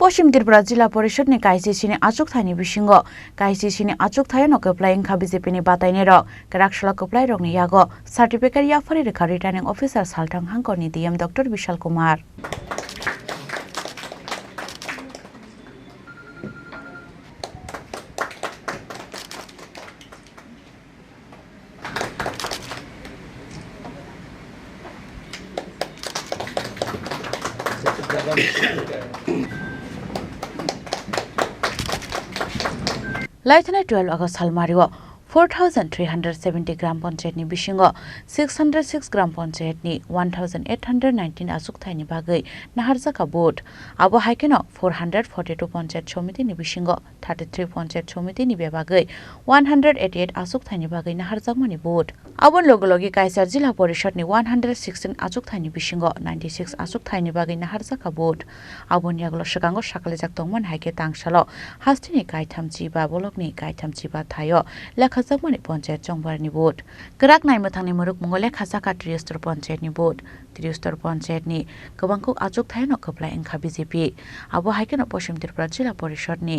पश्चिम त्रिपुरा जिल्ला परिषदनि KICC Achyok थाइनि बिसिंगो KICC Achyok थाय न कप्लाई इंखा BJP नि बातायने र केराकसला कप्लाई रंनि यागो सर्टिफिकेट याफारि रेखा returning officer साल्थां हांगरनि DM doctor Vishal Kumar लाइथना 12 अगस्त सालमारियो 4370 ग्राम पंचायत नि बिसिंगो 606 ग्राम पंचायत नि 1819 आसुक थाइनि बागै नाहारजाका बोर्ड आबो हाइकेनो 442 पंचायत समिति नि बिसिंगो 33 पंचायत समिति नि बेबागै 188 आसुक थाइनि बागै नाहारजाकमानि बोर्ड आबो लोगोलोगी काइसार जिल्ला परिषद नि 116 आसुक थाइनि बिसिंगो 96 आसुक थाइनि बागै नाहारजाका बोर्ड आबो नियागलो सगांगो साकलेजाक तंगमन हाइके तांगसालो हास्तिनि गायथामची बा बलकनि गायथामची बा थायो लेखाजाकमानि पंचायत चंबारनि बोर्ड गराक नायमथांनि मुरुक मंगले खासाका त्रिस्तर पंचायतनि बोर्ड त्रिस्तर पंचायतनि गोबांखौ आचुक थायनो खोप्ला इंखा BJP आबो हाइकेनो पश्चिम त्रिपुरा जिल्ला परिषदनि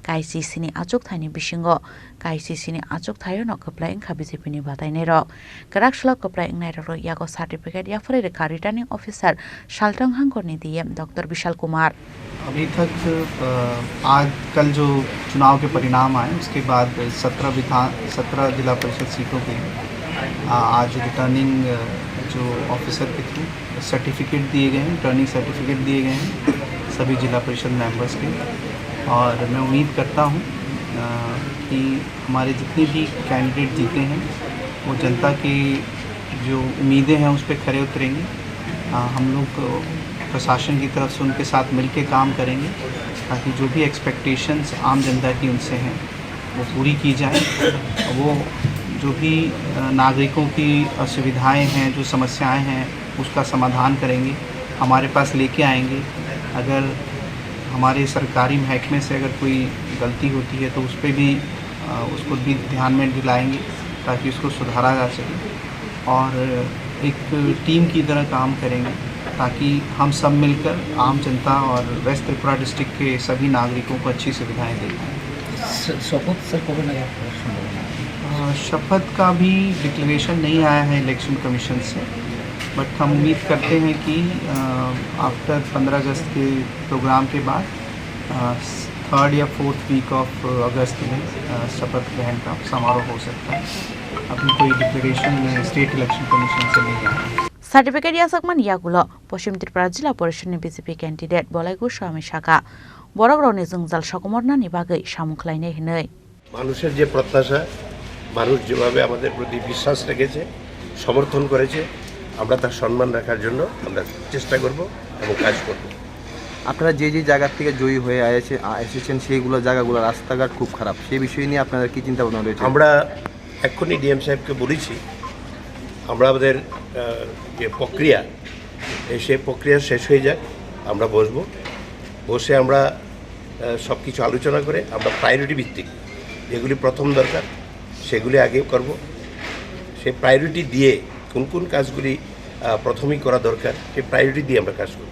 KICC नि आचुक थायनि बिसिंगो KICC नि आचुक थायनो खोप्ला इंखा BJP नि बातायने र गराकसला खोप्ला इंनाय र यागो सर्टिफिकेट याफारि रेखा returning officer साल्थां हांगरनि DM doctor Vishal Kumar अभी तक आज कल जो चुनाव के परिणाम आए उसके बाद 17 जिला परिषद सीटों के आज रिटर्निंग जो ऑफिसर के थ्रू सर्टिफिकेट दिए गए हैं, रिटर्निंग सर्टिफिकेट दिए गए हैं सभी जिला परिषद मेंबर्स के। और मैं उम्मीद करता हूं कि हमारे जितने भी कैंडिडेट जीते हैं वो जनता की जो उम्मीदें हैं उस पर खरे उतरेंगे। हम लोग प्रशासन की तरफ से उनके साथ मिलकर काम करेंगे ताकि जो भी एक्सपेक्टेशंस आम जनता की उनसे हैं वो पूरी की जाए। वो जो भी नागरिकों की असुविधाएं हैं, जो समस्याएं हैं, उसका समाधान करेंगे, हमारे पास लेके आएंगे। अगर हमारे सरकारी महकमे से अगर कोई गलती होती है तो उस पर भी उसको भी ध्यान में दिलाएंगे ताकि उसको सुधारा जा सके और एक टीम की तरह काम करेंगे ताकि हम सब मिलकर आम जनता और वेस्ट त्रिपुरा डिस्ट्रिक्ट के सभी नागरिकों को अच्छी सुविधाएं दे पाएँ। शपथ का भी डिक्लेरेशन नहीं आया है इलेक्शन कमीशन से, बट हम उम्मीद करते हैं कि आफ्टर 15 अगस्त के प्रोग्राम के बाद 3rd या 4th वीक ऑफ अगस्त में शपथ ग्रहण का समारोह हो सकता है। अभी कोई डिक्लेरेशन स्टेट इलेक्शन कमीशन से नहीं आया। सर्टिफिकेट यासकमान यागुलो पश्चिम त्रिपुरा जिल्ला परिषदनि BJP कैंडिडेट बलाइगु स्वामी शाखा बरगरावनि जोंजाल सकमरनानि बागै सामुखलायनाय हिनै মানুষের যে প্রত্যাশা, মানুষ যেভাবে আমাদের প্রতি বিশ্বাস রেখেছে, সমর্থন করেছে, আমরা তার সম্মান রাখার জন্য আমরা চেষ্টা করব এবং কাজ করব। আপনারা যে যে জায়গা থেকে জয়ী হয়ে এসেছেন সেইগুলো জায়গাগুলো রাস্তাঘাট খুব খারাপ, সেই বিষয় নিয়ে আপনাদের কি চিন্তা ভাবনা রয়েছে? আমরা এক্ষুনি ডিএম সাহেবকে বলেছি আমরা আমাদের যে প্রক্রিয়া সেই প্রক্রিয়া শেষ হয়ে যাক, আমরা বসে আমরা সব কিছু আলোচনা করে আমরা প্রায়োরিটি ভিত্তিক যেগুলি প্রথম দরকার সেগুলি আগে করব। সেই প্রায়োরিটি দিয়ে কোন কোন কাজগুলি প্রথমেই করা দরকার সেই প্রায়োরিটি দিয়ে আমরা কাজ করব।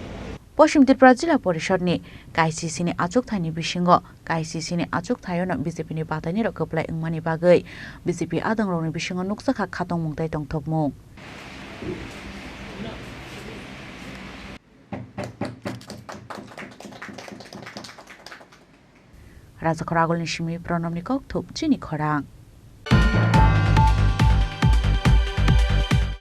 पश्चिम त्रिपुरा जिल्ला परिषदनि KICC आचुक थाइनि बिसिंगो KICC आचुक थायनो BJP नि बातायनि र खोप्ला इंमानि बागै BJP आदंग्रावनि बिसिंगो नुकसाखा खातं मुंगथाय तंथबमु राजाखरागलनि सिमी प्रणमनि कक्थुब चिनि खरां।